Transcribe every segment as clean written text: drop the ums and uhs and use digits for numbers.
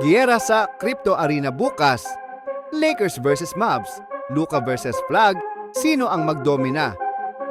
Giyera sa Crypto Arena bukas. Lakers versus Mavs. Luka versus Flag. Sino ang magdomina?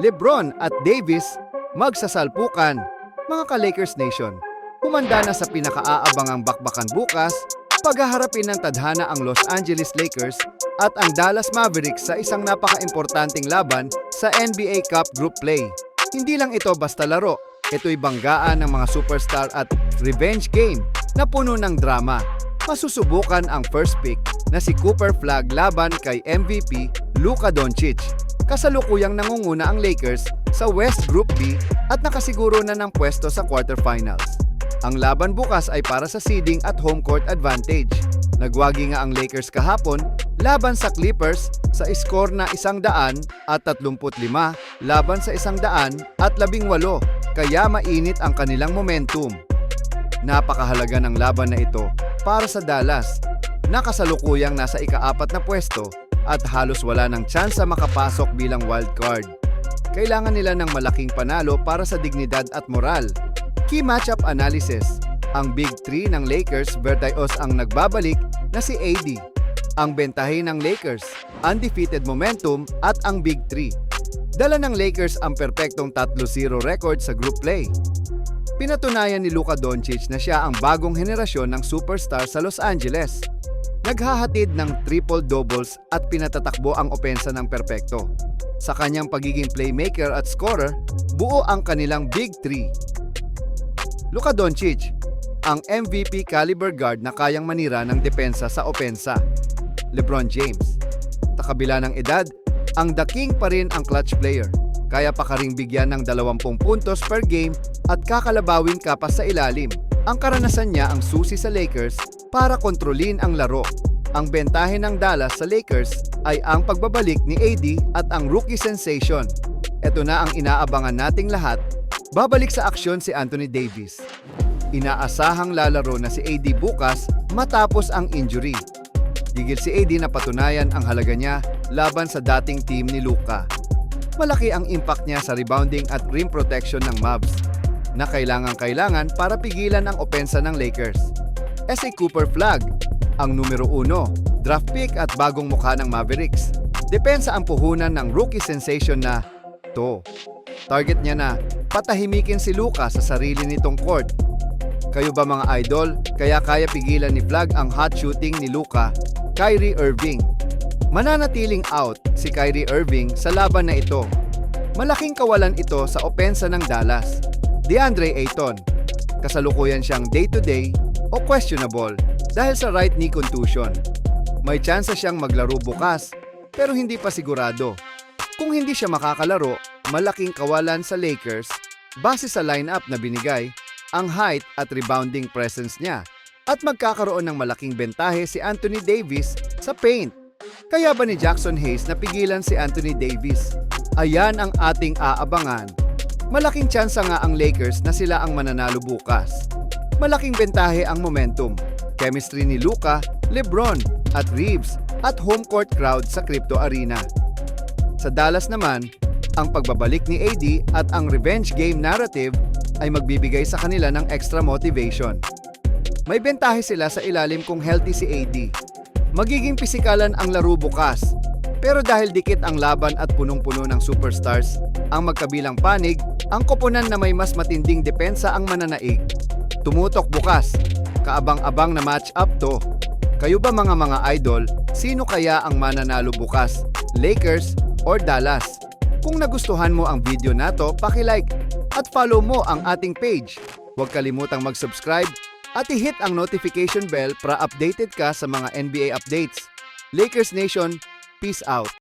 LeBron at Davis magsasalpukan. Mga ka-Lakers Nation, humanda na sa pinakaaabangang bakbakan bukas, paghaharapin ng tadhana ang Los Angeles Lakers at ang Dallas Mavericks sa isang napaka-importanting laban sa NBA Cup Group Play. Hindi lang ito basta laro, ito'y banggaan ng mga superstar at revenge game na puno ng drama. Masusubukan ang first pick na si Cooper Flag laban kay MVP Luka Doncic. Kasalukuyang nangunguna ang Lakers sa West Group B at nakasiguro na ng pwesto sa quarterfinals. Ang laban bukas ay para sa seeding at home court advantage. Nagwagi nga ang Lakers kahapon laban sa Clippers sa score na 135 laban sa 118, kaya mainit ang kanilang momentum. Napakahalaga ng laban na ito para sa Dallas, na kasalukuyang nasa ika-4 na pwesto at halos wala ng tsansa makapasok bilang wildcard. Kailangan nila ng malaking panalo para sa dignidad at moral. Key matchup analysis. Ang Big 3 ng Lakers versus ang nagbabalik na si AD. Ang bentahe ng Lakers, undefeated momentum at ang Big 3. Dala ng Lakers ang perpektong 3-0 record sa group play. Pinatunayan ni Luka Doncic na siya ang bagong henerasyon ng superstar sa Los Angeles. Naghahatid ng triple-doubles at pinatatakbo ang opensa ng perpekto. Sa kanyang pagiging playmaker at scorer, buo ang kanilang Big 3. Luka Doncic, ang MVP caliber guard na kayang manira ng depensa sa opensa. LeBron James, sa kabila ng edad, ang The King pa rin ang clutch player. Kaya pa ka ring bigyan ng 20 puntos per game at kakalabawin ka pa sa ilalim. Ang karanasan niya ang susi sa Lakers para kontrolin ang laro. Ang bentahe ng Dallas sa Lakers ay ang pagbabalik ni AD at ang rookie sensation. Ito na ang inaabangan nating lahat. Babalik sa aksyon si Anthony Davis. Inaasahang lalaro na si AD bukas matapos ang injury. Gigil si AD na patunayan ang halaga niya laban sa dating team ni Luka. Malaki ang impact niya sa rebounding at rim protection ng Mavs na kailangan para pigilan ang opensa ng Lakers. Si Cooper Flag, ang numero 1, draft pick at bagong mukha ng Mavericks. Depensa ang puhunan ng rookie sensation na to. Target niya na patahimikin si Luka sa sarili nitong court. Kayo ba mga idol, kaya pigilan ni Flag ang hot shooting ni Luka? Kyrie Irving. Mananatiling out si Kyrie Irving sa laban na ito. Malaking kawalan ito sa opensa ng Dallas. DeAndre Ayton, kasalukuyan siyang day-to-day o questionable dahil sa right knee contusion. May tsansa siyang maglaro bukas pero hindi pa sigurado. Kung hindi siya makakalaro, malaking kawalan sa Lakers base sa lineup na binigay, ang height at rebounding presence niya, at magkakaroon ng malaking bentahe si Anthony Davis sa paint. Kaya ba ni Jackson Hayes na pigilan si Anthony Davis? Ayan ang ating aabangan. Malaking tsansa nga ang Lakers na sila ang mananalo bukas. Malaking bentahe ang momentum, chemistry ni Luka, LeBron at Reeves at home court crowd sa Crypto Arena. Sa Dallas naman, ang pagbabalik ni AD at ang revenge game narrative ay magbibigay sa kanila ng extra motivation. May bentahe sila sa ilalim kung healthy si AD. Magiging pisikalan ang laro bukas. Pero dahil dikit ang laban at punong-puno ng superstars, ang magkabilang panig, ang koponan na may mas matinding depensa ang mananaig. Tumutok bukas. Kaabang-abang na match-up to. Kayo ba mga idol, sino kaya ang mananalo bukas? Lakers or Dallas? Kung nagustuhan mo ang video na to, paki-like at follow mo ang ating page. Huwag kalimutang mag-subscribe at i-hit ang notification bell para updated ka sa mga NBA updates. Lakers Nation, peace out!